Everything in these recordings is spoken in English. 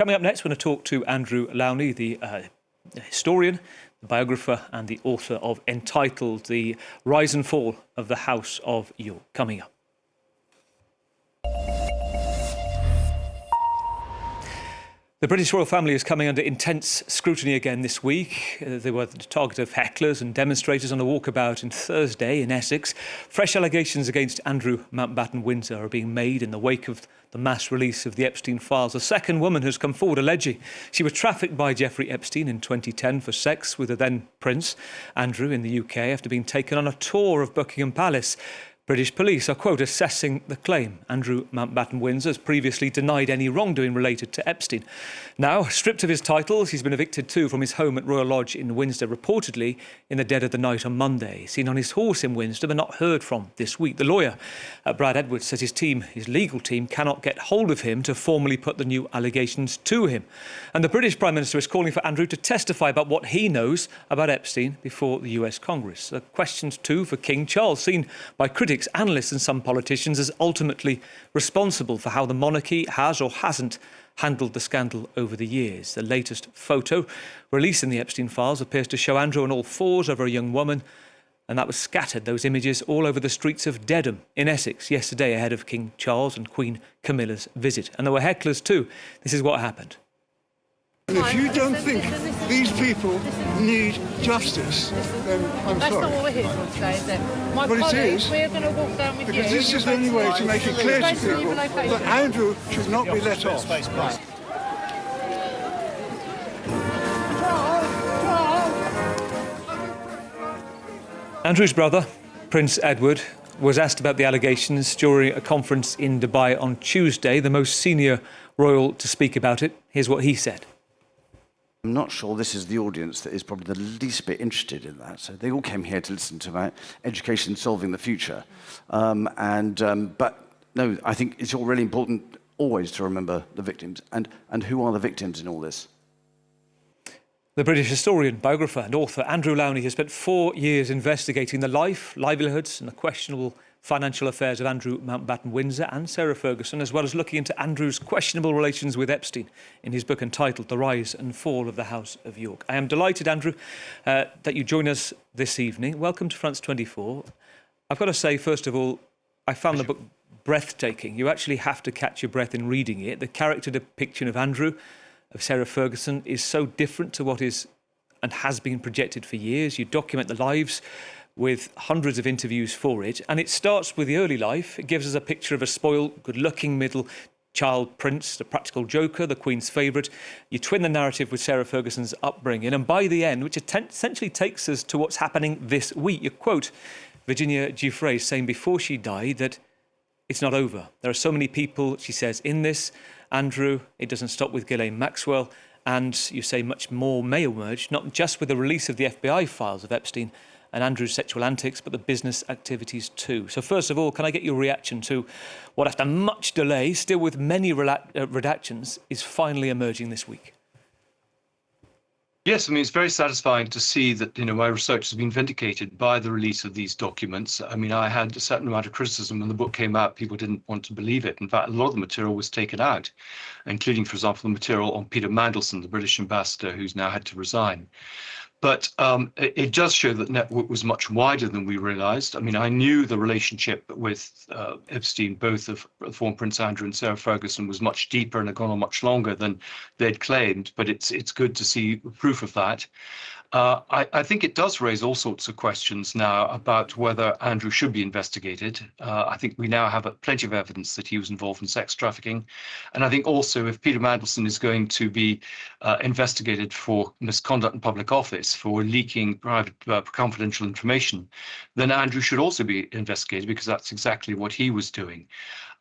Coming up next, we're going to talk to Andrew Lownie, the historian, the biographer and the author of Entitled, The Rise and Fall of the House of York. Coming up. The British royal family is coming under intense scrutiny again this week. They were the target of hecklers and demonstrators on a walkabout on Thursday in Essex. Fresh allegations against Andrew Mountbatten-Windsor are being made in the wake of the mass release of the Epstein files. A second woman has come forward alleging she was trafficked by Jeffrey Epstein in 2010 for sex with the then Prince Andrew in the UK after being taken on a tour of Buckingham Palace. British police are, quote, assessing the claim. Andrew Mountbatten-Windsor has previously denied any wrongdoing related to Epstein. Now, stripped of his titles, he's been evicted too from his home at Royal Lodge in Windsor, reportedly in the dead of the night on Monday. Seen on his horse in Windsor, but not heard from this week. The lawyer, Brad Edwards, says his legal team cannot get hold of him to formally put the new allegations to him. And the British Prime Minister is calling for Andrew to testify about what he knows about Epstein before the US Congress. Questions too for King Charles, seen by critics, analysts and some politicians as ultimately responsible for how the monarchy has or hasn't handled the scandal over the years. The latest photo released in the Epstein files appears to show Andrew on all fours over a young woman, and that was scattered, those images, all over the streets of Dedham in Essex yesterday ahead of King Charles and Queen Camilla's visit. And there were hecklers too. This is what happened. And if you don't think these people need justice, then I'm sorry. That's not what we're here for today, is it? My But it colleagues, is. we're going to walk down with you. Because this is the only way to make it clear to people that Andrew should not be let off. Andrew's brother, Prince Edward, was asked about the allegations during a conference in Dubai on Tuesday, the most senior royal to speak about it. Here's what he said. I'm not sure this is the audience that is probably the least bit interested in that. So they all came here to listen to about education solving the future. But no, I think it's all really important always to remember the victims and who are the victims in all this. The British historian, biographer and author Andrew Lownie has spent 4 years investigating the life, livelihoods and the questionable financial affairs of Andrew Mountbatten-Windsor and Sarah Ferguson, as well as looking into Andrew's questionable relations with Epstein in his book entitled The Rise and Fall of the House of York. I am delighted, Andrew, that you join us this evening. Welcome to France 24. I've got to say, first of all, I found the book breathtaking. You actually have to catch your breath in reading it. The character depiction of Andrew, of Sarah Ferguson, is so different to what is and has been projected for years. You document the lives with hundreds of interviews for it, and it starts with the early life. It gives us a picture of a spoiled, good-looking middle child prince, the practical joker, the Queen's favourite. You twin the narrative with Sarah Ferguson's upbringing, and by the end, which essentially takes us to what's happening this week, you quote Virginia Giuffre saying before she died that it's not over. There are so many people, she says, in this. Andrew, it doesn't stop with Ghislaine Maxwell, and you say much more may emerge, not just with the release of the FBI files of Epstein and Andrew's sexual antics, but the business activities too. So first of all, can I get your reaction to what, after much delay, still with many redactions, is finally emerging this week? Yes, I mean, it's very satisfying to see that, my research has been vindicated by the release of these documents. I mean, I had a certain amount of criticism when the book came out. People didn't want to believe it. In fact, a lot of the material was taken out, including, for example, the material on Peter Mandelson, the British ambassador who's now had to resign. But it does show that the network was much wider than we realized. I mean, I knew the relationship with Epstein, both of former Prince Andrew and Sarah Ferguson, was much deeper and had gone on much longer than they'd claimed. But it's good to see proof of that. I think it does raise all sorts of questions now about whether Andrew should be investigated. I think we now have plenty of evidence that he was involved in sex trafficking. And I think also if Peter Mandelson is going to be investigated for misconduct in public office, for leaking private confidential information, then Andrew should also be investigated because that's exactly what he was doing.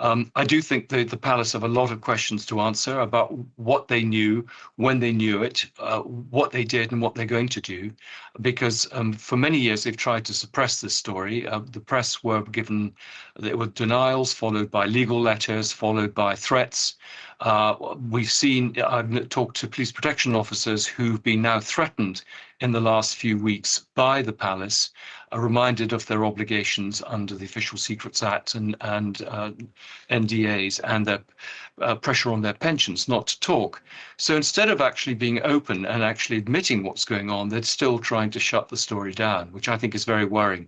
I do think the palace have a lot of questions to answer about what they knew, when they knew it, what they did and what they're going to do, because for many years they've tried to suppress this story. The press there were denials followed by legal letters, followed by threats. I've talked to police protection officers who've been now threatened in the last few weeks by the palace are reminded of their obligations under the Official Secrets Act and NDAs, and their pressure on their pensions not to talk. So instead of actually being open and actually admitting what's going on, they're still trying to shut the story down, which I think is very worrying.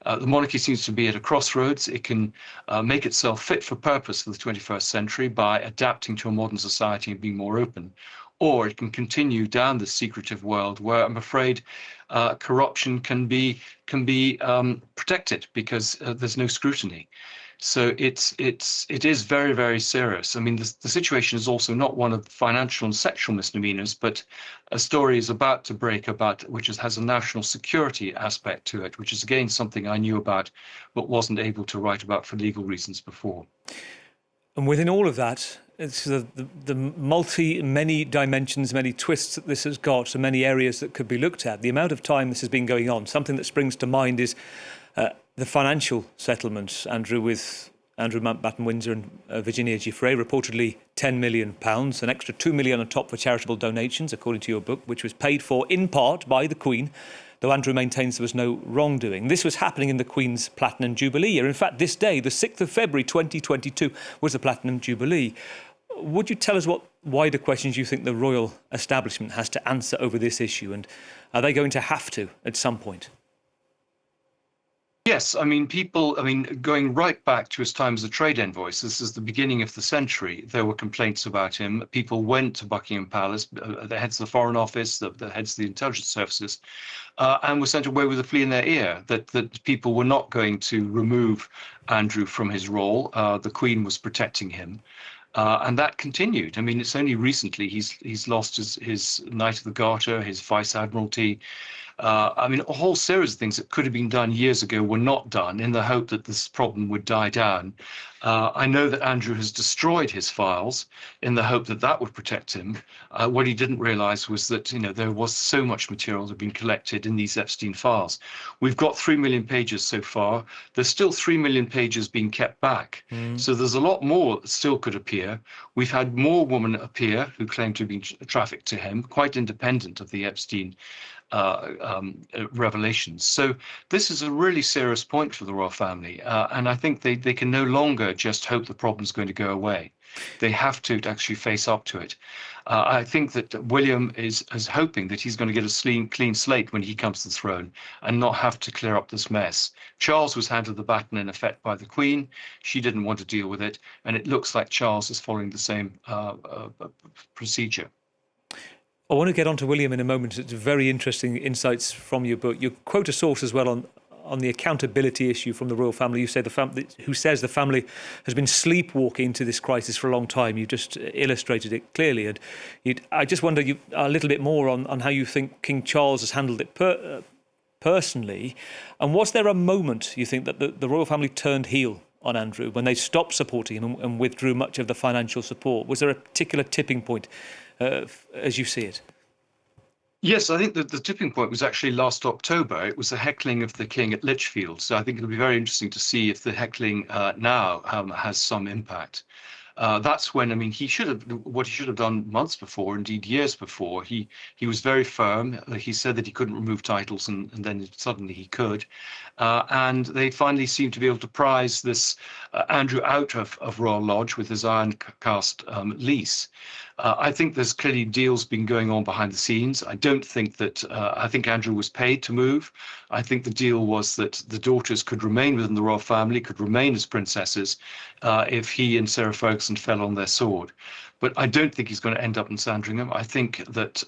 The monarchy seems to be at a crossroads. It can make itself fit for purpose for the 21st century by adapting to a modern society and being more open, or it can continue down the secretive world where I'm afraid corruption can be protected because there's no scrutiny. So it is very, very serious. I mean, the situation is also not one of financial and sexual misdemeanors, but a story is about to break about which has a national security aspect to it, which is again something I knew about but wasn't able to write about for legal reasons before. And within all of that, it's the many dimensions, many twists that this has got, so many areas that could be looked at. The amount of time this has been going on, something that springs to mind is the financial settlement, Andrew, with Andrew Mountbatten-Windsor and Virginia Giuffre, reportedly £10 million, an extra £2 million on top for charitable donations, according to your book, which was paid for in part by the Queen, though Andrew maintains there was no wrongdoing. This was happening in the Queen's Platinum Jubilee year. In fact, this day, the 6th of February 2022, was the Platinum Jubilee. Would you tell us what wider questions you think the royal establishment has to answer over this issue, and are they going to have to at some point? Yes, I mean, going right back to his time as a trade envoy, so this is the beginning of the century, there were complaints about him. People went to Buckingham Palace, the heads of the Foreign Office, the heads of the intelligence services, and were sent away with a flea in their ear, that people were not going to remove Andrew from his role. The Queen was protecting him. And that continued. I mean, it's only recently he's lost his Knight of the Garter, his Vice Admiralty. I mean, a whole series of things that could have been done years ago were not done in the hope that this problem would die down. I know that Andrew has destroyed his files in the hope that that would protect him. What he didn't realize was that, there was so much material that had been collected in these Epstein files. We've got 3 million pages so far. There's still 3 million pages being kept back. So there's a lot more that still could appear. We've had more women appear who claim to have been trafficked to him, quite independent of the Epstein revelations. So this is a really serious point for the royal family, and I think they can no longer just hope the problem's going to go away. They have to actually face up to it. I think that William is hoping that he's going to get a clean slate when he comes to the throne and not have to clear up this mess. Charles was handed the baton in effect by the Queen. She didn't want to deal with it, and it looks like Charles is following the same procedure. I want to get on to William in a moment. It's very interesting insights from your book. You quote a source as well on the accountability issue from the royal family. You say who says the family has been sleepwalking into this crisis for a long time. You just illustrated it clearly. And I just wonder a little bit more on how you think King Charles has handled it personally. And was there a moment, you think, that the royal family turned heel on Andrew when they stopped supporting him and withdrew much of the financial support? Was there a particular tipping point as you see it? Yes, I think that the tipping point was actually last October. It was the heckling of the king at Lichfield. So I think it'll be very interesting to see if the heckling now has some impact. That's when, I mean, what he should have done months before, indeed years before. He was very firm. He said that he couldn't remove titles, and then suddenly he could. And they finally seemed to be able to prize this Andrew out of Royal Lodge with his iron cast lease. I think there's clearly deals been going on behind the scenes. I don't think that, I think Andrew was paid to move. I think the deal was that the daughters could remain within the royal family, could remain as princesses if he and Sarah Ferguson fell on their sword. But I don't think he's going to end up in Sandringham. I think that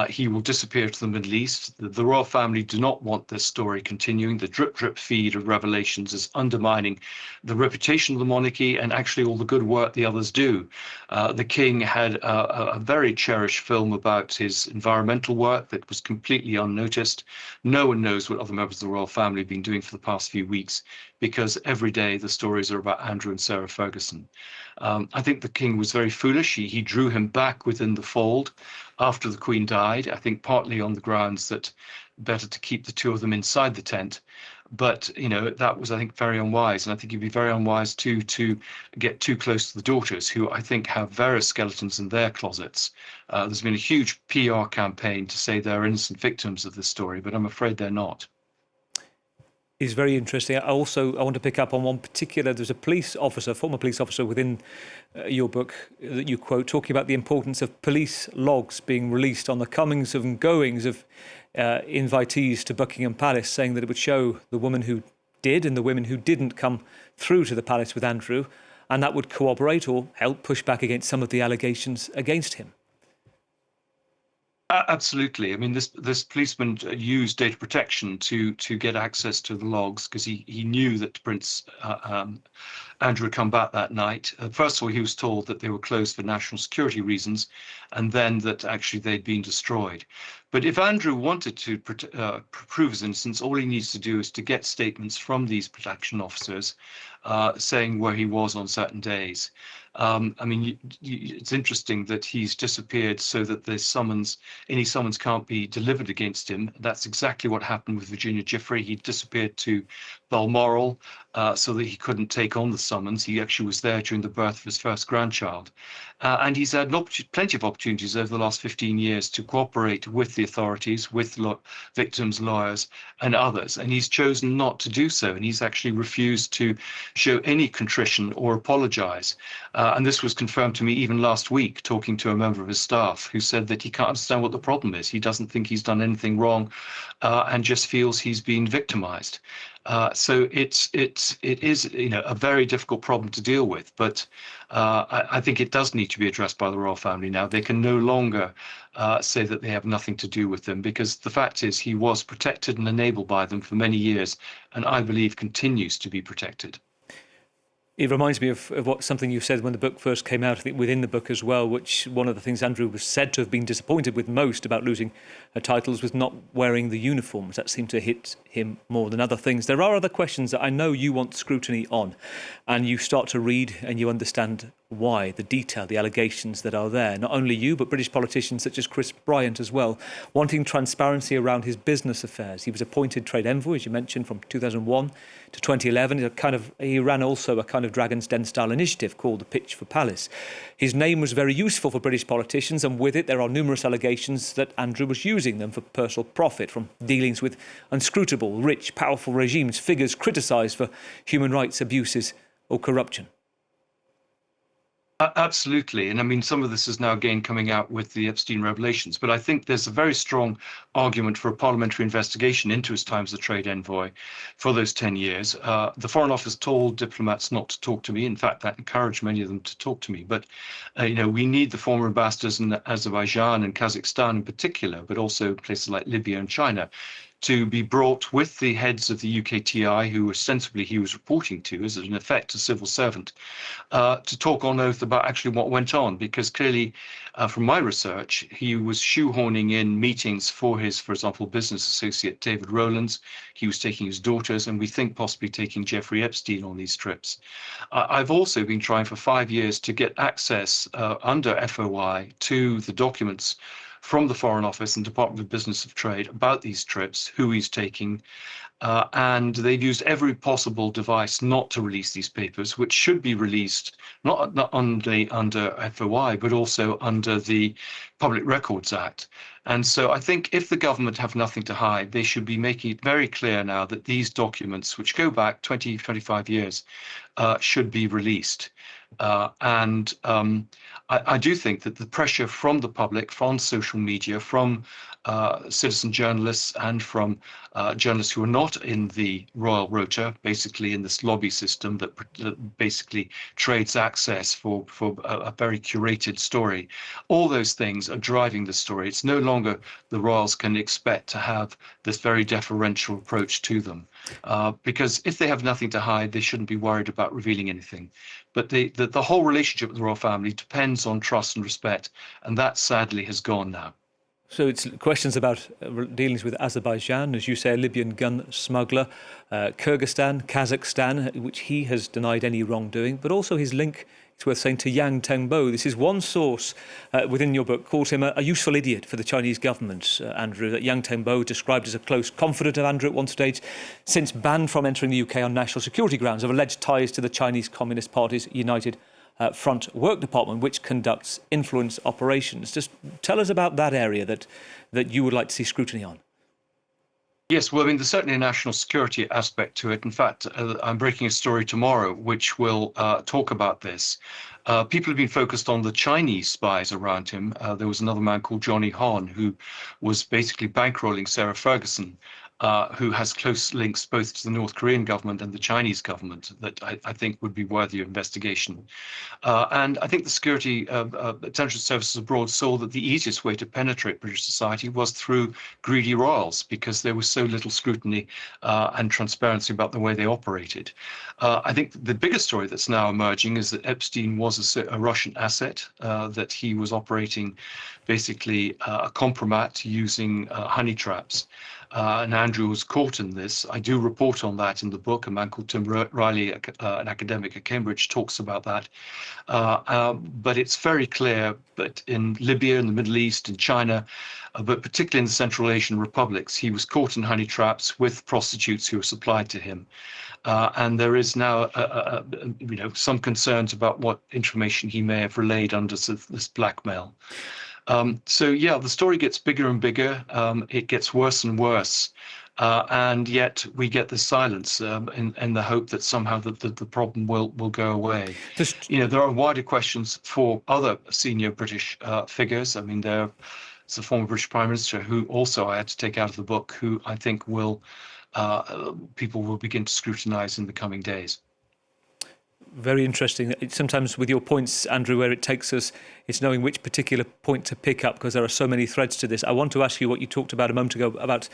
he will disappear to the Middle East. The royal family do not want this story continuing. The drip feed of revelations is undermining the reputation of the monarchy and actually all the good work the others do. The king had a very cherished film about his environmental work that was completely unnoticed. No one knows what other members of the royal family have been doing for the past few weeks, because every day the stories are about Andrew and Sarah Ferguson. I think the king was very foolish. He drew him back within the fold after the Queen died, I think partly on the grounds that better to keep the two of them inside the tent. But, that was, I think, very unwise. And I think it'd be very unwise to get too close to the daughters, who I think have various skeletons in their closets. There's been a huge PR campaign to say they're innocent victims of this story, but I'm afraid they're not. is very interesting. I want to pick up on one particular. There's a police officer, former police officer within your book that you quote, talking about the importance of police logs being released on the comings and goings of invitees to Buckingham Palace, saying that it would show the woman who did and the women who didn't come through to the palace with Andrew, and that would corroborate or help push back against some of the allegations against him. Absolutely. I mean, this policeman used data protection to get access to the logs because he knew that Prince Andrew had come back that night. First of all, he was told that they were closed for national security reasons, and then that actually they'd been destroyed. But if Andrew wanted to prove his innocence, all he needs to do is to get statements from these protection officers saying where he was on certain days. I mean, it's interesting that he's disappeared so that any summons can't be delivered against him. That's exactly what happened with Virginia Giuffre. He disappeared to Balmoral so that he couldn't take on the summons. He actually was there during the birth of his first grandchild. And he's had plenty of opportunities over the last 15 years to cooperate with the authorities, with victims' lawyers and others. And he's chosen not to do so. And he's actually refused to show any contrition or apologize. And this was confirmed to me even last week, talking to a member of his staff who said that he can't understand what the problem is. He doesn't think he's done anything wrong and just feels he's been victimized. So it is a very difficult problem to deal with, but I think it does need to be addressed by the royal family now. They can no longer say that they have nothing to do with them, because the fact is he was protected and enabled by them for many years, and I believe continues to be protected. It reminds me of something you said when the book first came out, I think within the book as well, which one of the things Andrew was said to have been disappointed with most about losing her titles was not wearing the uniforms. That seemed to hit him more than other things. There are other questions that I know you want scrutiny on, and you start to read and you understand why, the detail, the allegations that are there. Not only you, but British politicians such as Chris Bryant as well, wanting transparency around his business affairs. He was appointed trade envoy, as you mentioned, from 2001 to 2011. He ran also a kind of Dragon's Den style initiative called the Pitch for Palace. His name was very useful for British politicians, and with it there are numerous allegations that Andrew was using them for personal profit from dealings with unscrutable, rich, powerful regimes, figures criticised for human rights abuses or corruption. Absolutely. And I mean, some of this is now again coming out with the Epstein revelations, but I think there's a very strong argument for a parliamentary investigation into his time as a trade envoy for those 10 years. The Foreign Office told diplomats not to talk to me. In fact, that encouraged many of them to talk to me. But, we need the former ambassadors in Azerbaijan and Kazakhstan in particular, but also places like Libya and China, to be brought with the heads of the UKTI, who ostensibly he was reporting to as in effect a civil servant, to talk on oath about actually what went on, because clearly from my research, he was shoehorning in meetings for example, business associate David Rowlands. He was taking his daughters, and we think possibly taking Jeffrey Epstein on these trips. I've also been trying for 5 years to get access under FOI to the documents from the Foreign Office and Department of Business of Trade about these trips, who he's taking, and they've used every possible device not to release these papers, which should be released not only under FOI, but also under the Public Records Act. And so I think if the government have nothing to hide, they should be making it very clear now that these documents, which go back 20, 25 years, should be released. I do think that the pressure from the public, from social media, from citizen journalists and from journalists who are not in the royal rota, basically in this lobby system that basically trades access for a very curated story, all those things are driving the story. It's no longer the royals can expect to have this very deferential approach to them, because if they have nothing to hide, they shouldn't be worried about revealing anything. But the whole relationship with the royal family depends on trust and respect, and that sadly has gone now. So it's questions about dealings with Azerbaijan, as you say, a Libyan gun smuggler, Kyrgyzstan, Kazakhstan, which he has denied any wrongdoing, but also his link, it's worth saying, to Yang Tengbo. This is one source within your book calls him a useful idiot for the Chinese government, Andrew, that Yang Tengbo, described as a close confidant of Andrew at one stage, since banned from entering the UK on national security grounds of alleged ties to the Chinese Communist Party's United Front Work Department, which conducts influence operations. Just tell us about that area that you would like to see scrutiny on. Yes, well, I mean, there's certainly a national security aspect to it. In fact, I'm breaking a story tomorrow which will talk about this. People have been focused on the Chinese spies around him. There was another man called Johnny Hon who was basically bankrolling Sarah Ferguson, who has close links both to the North Korean government and the Chinese government that I think would be worthy of investigation. And I think the security intelligence services abroad saw that the easiest way to penetrate British society was through greedy royals, because there was so little scrutiny and transparency about the way they operated. I think the biggest story that's now emerging is that Epstein was a Russian asset, that he was operating basically a compromat using honey traps. And Andrew was caught in this. I do report on that in the book. A man called Tim Riley, an academic at Cambridge, talks about that. But it's very clear that in Libya, in the Middle East, in China, but particularly in the Central Asian republics, he was caught in honey traps with prostitutes who were supplied to him. And there is now, some concerns about what information he may have relayed under this blackmail. So yeah, the story gets bigger and bigger. It gets worse and worse. And yet we get this silence in the hope that somehow the problem will go away. There are wider questions for other senior British figures. I mean, there's a former British Prime Minister who also I had to take out of the book, who I think people will begin to scrutinise in the coming days. Very interesting. Sometimes with your points, Andrew, where it takes us, it's knowing which particular point to pick up, because there are so many threads to this. I want to ask you what you talked about a moment ago about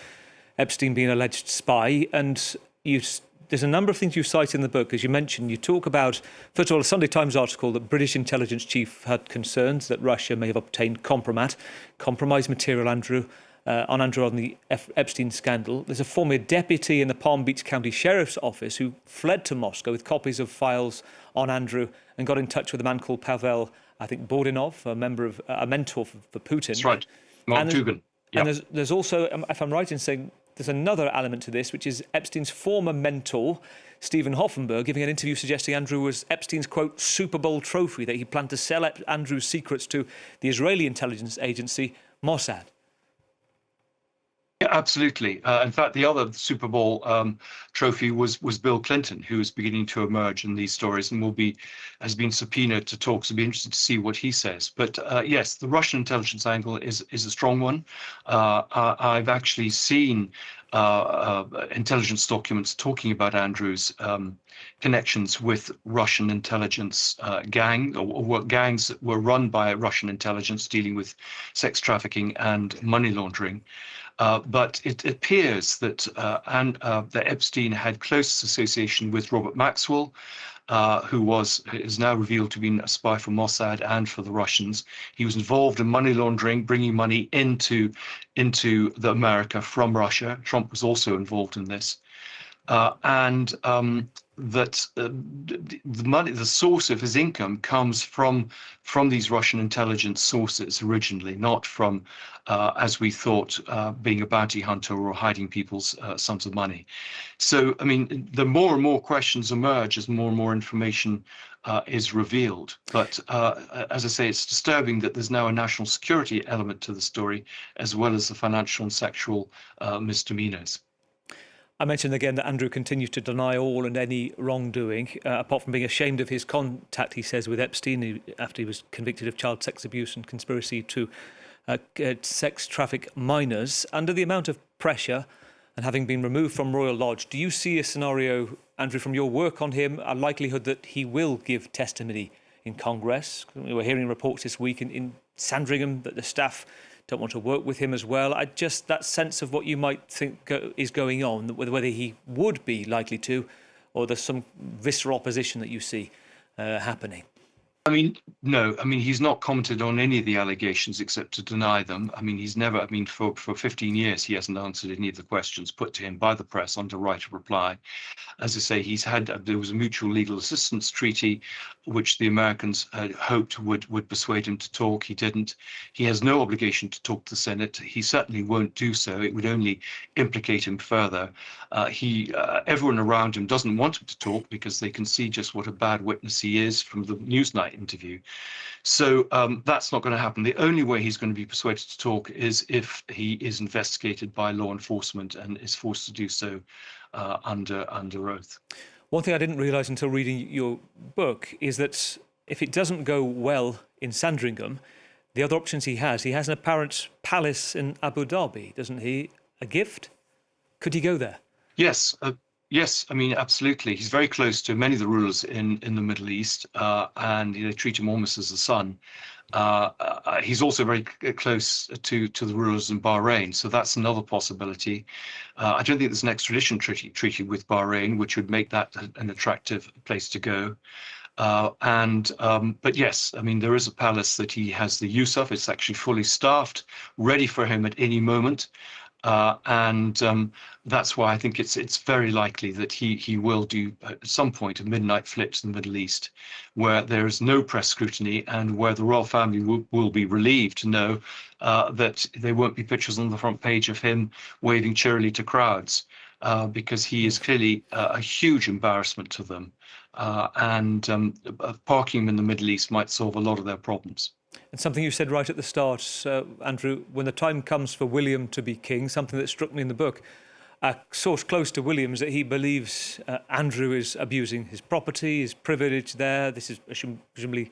Epstein being an alleged spy, and there's a number of things you cite in the book. As you mentioned, you talk about, first of all, a Sunday Times article that British intelligence chief had concerns that Russia may have obtained compromised material, on the Epstein scandal. There's a former deputy in the Palm Beach County Sheriff's Office who fled to Moscow with copies of files on Andrew and got in touch with a man called Pavel, I think, Bordinov, a mentor for Putin. That's right, Mark Tugin. Yep. And there's also, if I'm right in saying, there's another element to this, which is Epstein's former mentor, Stephen Hoffenberg, giving an interview suggesting Andrew was Epstein's, quote, Super Bowl trophy, that he planned to sell Andrew's secrets to the Israeli intelligence agency, Mossad. Yeah, absolutely. In fact, the other Super Bowl trophy was Bill Clinton, who is beginning to emerge in these stories and has been subpoenaed to talk. So it'll be interesting to see what he says. But yes, the Russian intelligence angle is a strong one. I've actually seen intelligence documents talking about Andrew's connections with Russian intelligence gangs that were run by Russian intelligence dealing with sex trafficking and money laundering. But it appears that Epstein had close association with Robert Maxwell, who is now revealed to have been a spy for Mossad and for the Russians. He was involved in money laundering, bringing money into America from Russia. Trump was also involved in this. That the source of his income comes from these Russian intelligence sources originally, not from, as we thought, being a bounty hunter or hiding people's sums of money. So, I mean, the more and more questions emerge as more and more information is revealed. But as I say, it's disturbing that there's now a national security element to the story, as well as the financial and sexual misdemeanors. I mentioned again that Andrew continues to deny all and any wrongdoing, apart from being ashamed of his contact, he says, with Epstein after he was convicted of child sex abuse and conspiracy to sex traffic minors. Under the amount of pressure and having been removed from Royal Lodge, do you see a scenario, Andrew, from your work on him, a likelihood that he will give testimony in Congress? We're hearing reports this week in Sandringham that the staff don't want to work with him as well. That sense of what you might think is going on, whether he would be likely to, or there's some visceral opposition that you see happening. I mean, no. I mean, he's not commented on any of the allegations except to deny them. I mean, for 15 years, he hasn't answered any of the questions put to him by the press under right of reply. As I say, there was a mutual legal assistance treaty, which the Americans had hoped would persuade him to talk. He didn't. He has no obligation to talk to the Senate. He certainly won't do so. It would only implicate him further. Everyone around him doesn't want him to talk because they can see just what a bad witness he is from the Newsnight interview. So that's not going to happen. The only way he's going to be persuaded to talk is if he is investigated by law enforcement and is forced to do so under oath. One thing I didn't realise until reading your book is that if it doesn't go well in Sandringham, the other options he has an apparent palace in Abu Dhabi, doesn't he? A gift? Could he go there? Yes, yes. I mean, absolutely. He's very close to many of the rulers in the Middle East, and they treat him almost as a son. He's also very close to the rulers in Bahrain, so that's another possibility. I don't think there's an extradition treaty with Bahrain, which would make that an attractive place to go. But yes, I mean, there is a palace that he has the use of. It's actually fully staffed, ready for him at any moment. That's why I think it's very likely that he will do at some point a midnight flit to the Middle East, where there is no press scrutiny and where the royal family will be relieved to know that there won't be pictures on the front page of him waving cheerily to crowds, because he is clearly a huge embarrassment to them. Parking him in the Middle East might solve a lot of their problems. And something you said right at the start, Andrew, when the time comes for William to be king, something that struck me in the book, a source close to William is that he believes Andrew is abusing his property, his privilege there. This is presumably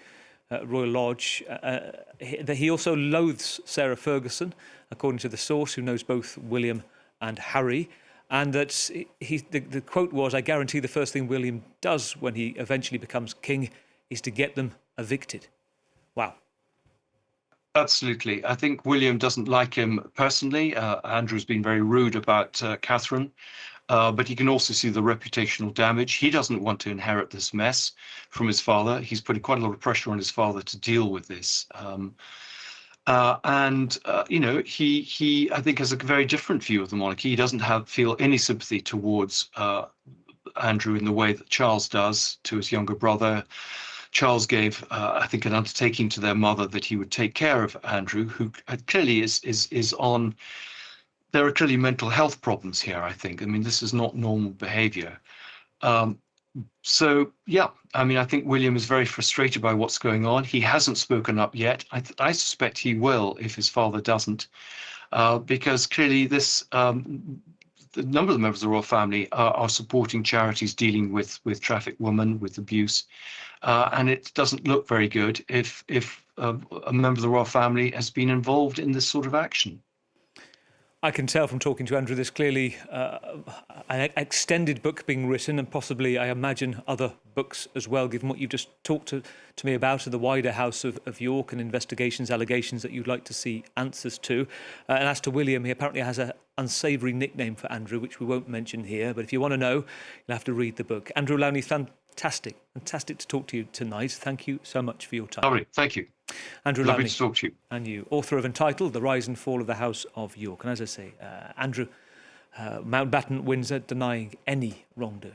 Royal Lodge. That he also loathes Sarah Ferguson, according to the source, who knows both William and Harry. And that the quote was, "I guarantee the first thing William does when he eventually becomes king is to get them evicted." Wow. Absolutely. I think William doesn't like him personally. Andrew's been very rude about Catherine, but he can also see the reputational damage. He doesn't want to inherit this mess from his father. He's putting quite a lot of pressure on his father to deal with this. You know, he I think has a very different view of the monarchy. He doesn't feel any sympathy towards Andrew in the way that Charles does to his younger brother. Charles gave, I think, an undertaking to their mother that he would take care of Andrew, who clearly is on. There are clearly mental health problems here, I think. I mean, this is not normal behavior. So, yeah, I mean, I think William is very frustrated by what's going on. He hasn't spoken up yet. I suspect he will if his father doesn't, because clearly the number of the members of the royal family are supporting charities dealing with trafficked women, with abuse. And it doesn't look very good if a member of the royal family has been involved in this sort of action. I can tell from talking to Andrew, there's clearly an extended book being written, and possibly, I imagine, other books as well, given what you've just talked to me about, the wider House of York and investigations, allegations that you'd like to see answers to. And as to William, he apparently has an unsavoury nickname for Andrew, which we won't mention here. But if you want to know, you'll have to read the book. Andrew Lownie, fantastic to talk to you tonight. Thank you so much for your time. Lovely, thank you. Andrew Lovely Lownie, to talk to you. and you, author of Entitled, The Rise and Fall of the House of York. And as I say, Andrew, Mountbatten-Windsor denying any wrongdoing.